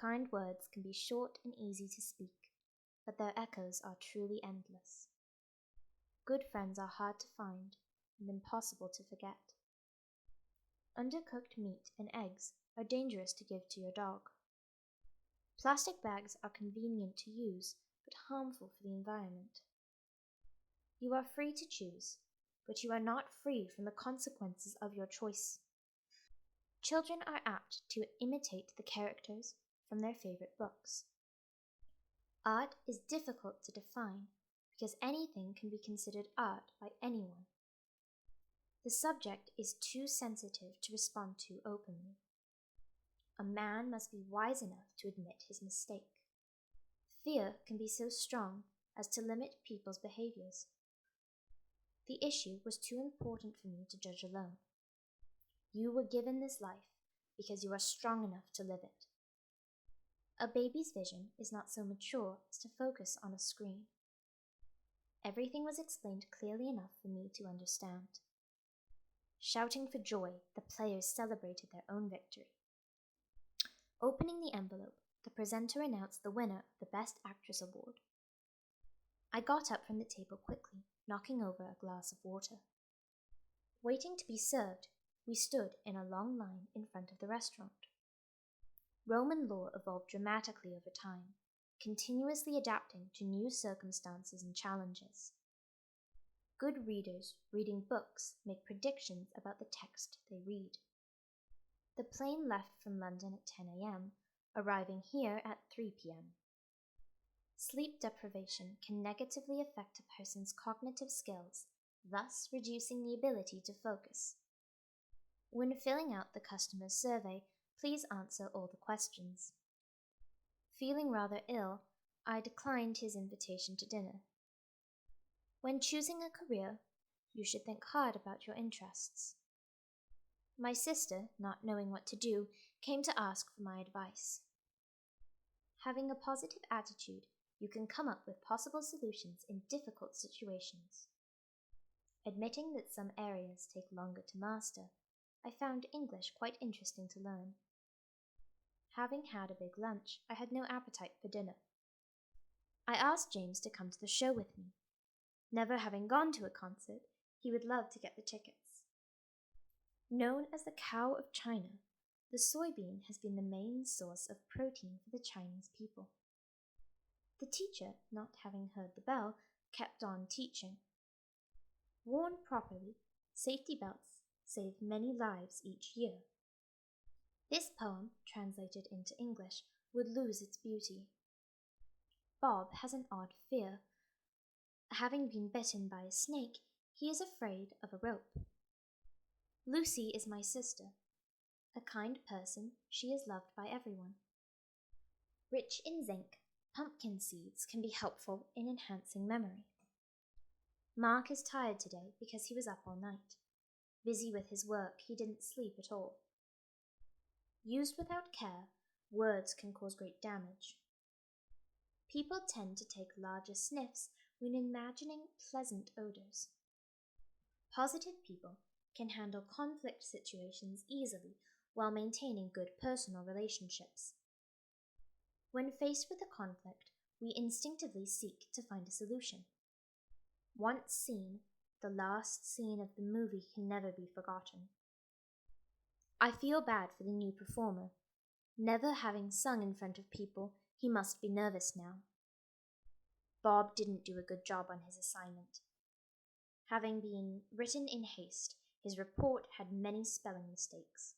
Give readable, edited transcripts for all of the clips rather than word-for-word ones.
Kind words can be short and easy to speak, but their echoes are truly endless. Good friends are hard to find and impossible to forget. Undercooked meat and eggs are dangerous to give to your dog. Plastic bags are convenient to use, but harmful for the environment. You are free to choose, but you are not free from the consequences of your choice. Children are apt to imitate the characters from their favorite books. Art is difficult to define because anything can be considered art by anyone. The subject is too sensitive to respond to openly. A man must be wise enough to admit his mistake. Fear can be so strong as to limit people's behaviors. The issue was too important for me to judge alone. You were given this life because you are strong enough to live it. A baby's vision is not so mature as to focus on a screen. Everything was explained clearly enough for me to understand. Shouting for joy, the players celebrated their own victory. Opening the envelope, the presenter announced the winner of the Best Actress Award. I got up from the table quickly, knocking over a glass of water. Waiting to be served, we stood in a long line in front of the restaurant. Roman law evolved dramatically over time, continuously adapting to new circumstances and challenges. Good readers reading books make predictions about the text they read. The plane left from London at 10 a.m., arriving here at 3 p.m. Sleep deprivation can negatively affect a person's cognitive skills, thus reducing the ability to focus. When filling out the customer's survey, please answer all the questions. Feeling rather ill, I declined his invitation to dinner. When choosing a career, you should think hard about your interests. My sister, not knowing what to do, came to ask for my advice. Having a positive attitude, you can come up with possible solutions in difficult situations. Admitting that some areas take longer to master, I found English quite interesting to learn. Having had a big lunch, I had no appetite for dinner. I asked James to come to the show with me. Never having gone to a concert, he would love to get the tickets. Known as the cow of China, the soybean has been the main source of protein for the Chinese people. The teacher, not having heard the bell, kept on teaching. Worn properly, safety belts save many lives each year. This poem, translated into English, would lose its beauty. Bob has an odd fear. Having been bitten by a snake, he is afraid of a rope. Lucy is my sister. A kind person, she is loved by everyone. Rich in zinc, pumpkin seeds can be helpful in enhancing memory. Mark is tired today because he was up all night. Busy with his work, he didn't sleep at all. Used without care, words can cause great damage. People tend to take larger sniffs when imagining pleasant odors. Positive people can handle conflict situations easily while maintaining good personal relationships. When faced with a conflict, we instinctively seek to find a solution. Once seen, the last scene of the movie can never be forgotten. I feel bad for the new performer. Never having sung in front of people, he must be nervous now. Bob didn't do a good job on his assignment. Having been written in haste, his report had many spelling mistakes.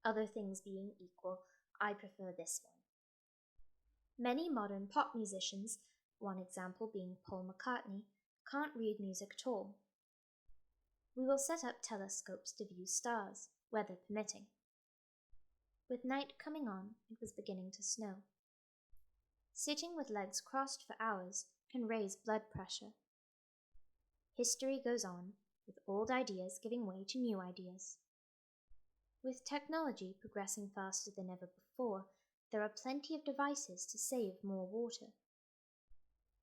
Other things being equal, I prefer this one. Many modern pop musicians, one example being Paul McCartney, can't read music at all. We will set up telescopes to view stars, weather permitting. With night coming on, it was beginning to snow. Sitting with legs crossed for hours can raise blood pressure. History goes on, with old ideas giving way to new ideas. With technology progressing faster than ever before, there are plenty of devices to save more water.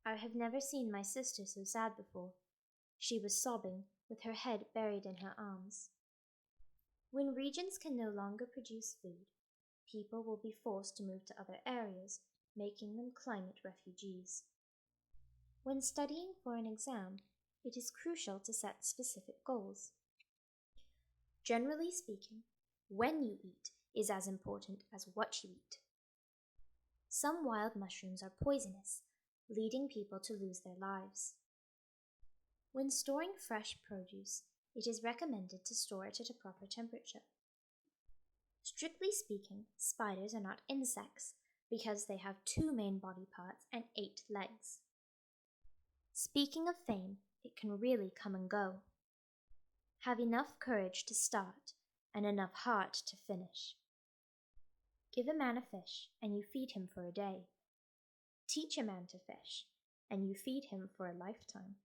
I have never seen my sister so sad before. She was sobbing, with her head buried in her arms. When regions can no longer produce food, people will be forced to move to other areas, making them climate refugees. When studying for an exam, it is crucial to set specific goals. Generally speaking, when you eat is as important as what you eat. Some wild mushrooms are poisonous, leading people to lose their lives. When storing fresh produce, it is recommended to store it at a proper temperature. Strictly speaking, spiders are not insects because they have 2 main body parts and 8 legs. Speaking of fame, it can really come and go. Have enough courage to start and enough heart to finish. Give a man a fish and you feed him for a day. Teach a man to fish and you feed him for a lifetime.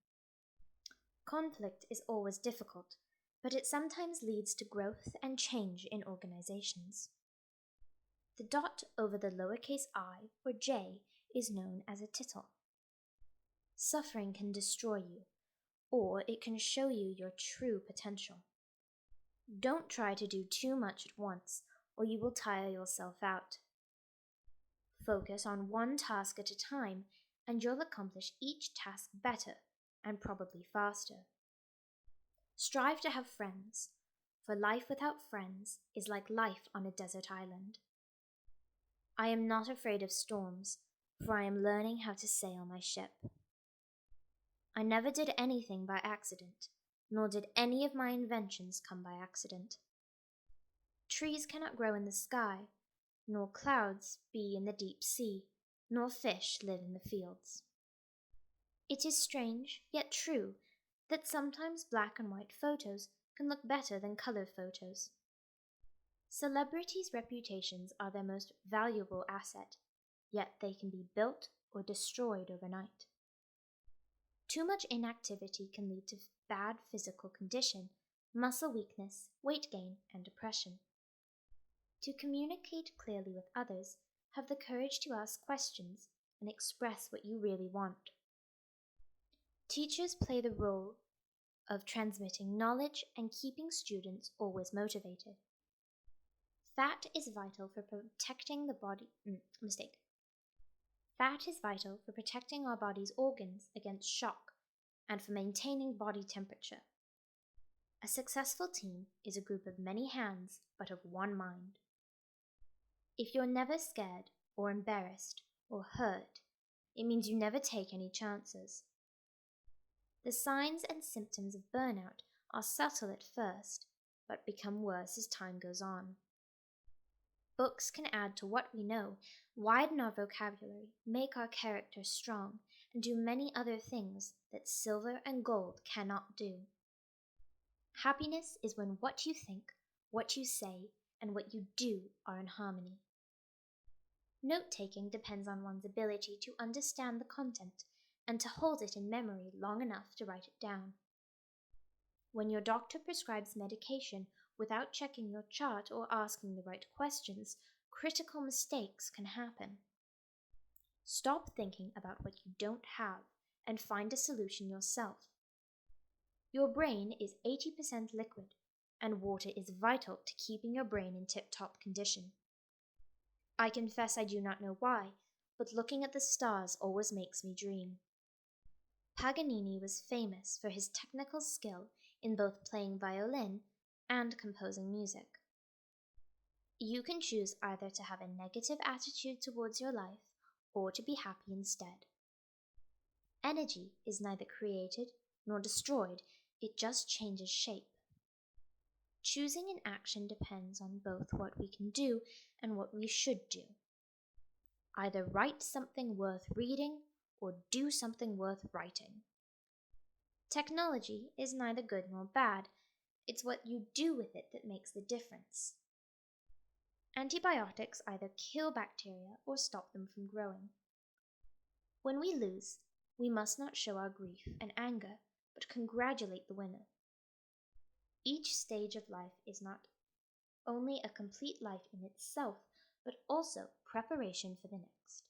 Conflict is always difficult, but it sometimes leads to growth and change in organizations. The dot over the lowercase I or j is known as a tittle. Suffering can destroy you, or it can show you your true potential. Don't try to do too much at once, or you will tire yourself out. Focus on one task at a time, and you'll accomplish each task better and probably faster. Strive to have friends, for life without friends is like life on a desert island. I am not afraid of storms, for I am learning how to sail my ship. I never did anything by accident, nor did any of my inventions come by accident. Trees cannot grow in the sky, nor clouds be in the deep sea, nor fish live in the fields. It is strange, yet true, that sometimes black and white photos can look better than color photos. Celebrities' reputations are their most valuable asset, yet they can be built or destroyed overnight. Too much inactivity can lead to bad physical condition, muscle weakness, weight gain, and depression. To communicate clearly with others, have the courage to ask questions and express what you really want. Teachers play the role of transmitting knowledge and keeping students always motivated. Fat is vital for protecting the body. Fat is vital for protecting our body's organs against shock and for maintaining body temperature. A successful team is a group of many hands but of one mind. If you're never scared or embarrassed or hurt, it means you never take any chances. The signs and symptoms of burnout are subtle at first, but become worse as time goes on. Books can add to what we know, widen our vocabulary, make our character strong, and do many other things that silver and gold cannot do. Happiness is when what you think, what you say, and what you do are in harmony. Note-taking depends on one's ability to understand the content and to hold it in memory long enough to write it down. When your doctor prescribes medication without checking your chart or asking the right questions, critical mistakes can happen. Stop thinking about what you don't have and find a solution yourself. Your brain is 80% liquid, and water is vital to keeping your brain in tip-top condition. I confess I do not know why, but looking at the stars always makes me dream. Paganini was famous for his technical skill in both playing violin and composing music. You can choose either to have a negative attitude towards your life or to be happy instead. Energy is neither created nor destroyed, it just changes shape. Choosing an action depends on both what we can do and what we should do. Either write something worth reading or do something worth writing. Technology is neither good nor bad, it's what you do with it that makes the difference. Antibiotics either kill bacteria or stop them from growing. When we lose, we must not show our grief and anger, but congratulate the winner. Each stage of life is not only a complete life in itself, but also preparation for the next.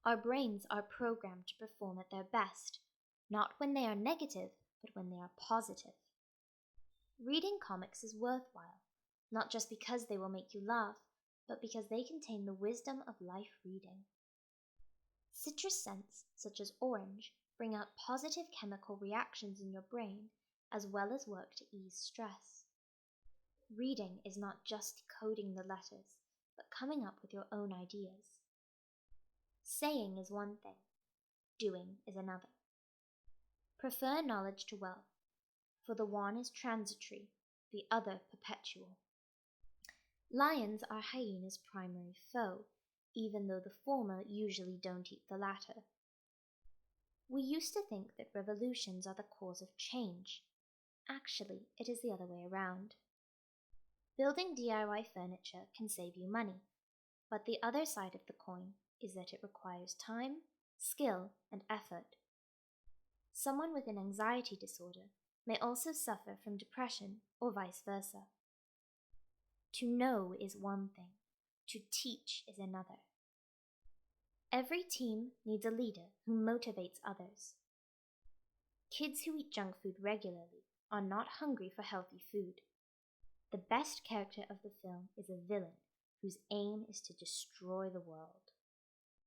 Our brains are programmed to perform at their best, not when they are negative, but when they are positive. Reading comics is worthwhile, not just because they will make you laugh, but because they contain the wisdom of life reading. Citrus scents, such as orange, bring out positive chemical reactions in your brain, as well as work to ease stress. Reading is not just decoding the letters, but coming up with your own ideas. Saying is one thing, doing is another. Prefer knowledge to wealth, for the one is transitory, the other perpetual. Lions are hyenas' primary foe, even though the former usually don't eat the latter. We used to think that revolutions are the cause of change. Actually, it is the other way around. Building DIY furniture can save you money, but the other side of the coin is that it requires time, skill, and effort. Someone with an anxiety disorder may also suffer from depression or vice versa. To know is one thing, to teach is another. Every team needs a leader who motivates others. Kids who eat junk food regularly are not hungry for healthy food. The best character of the film is a villain whose aim is to destroy the world.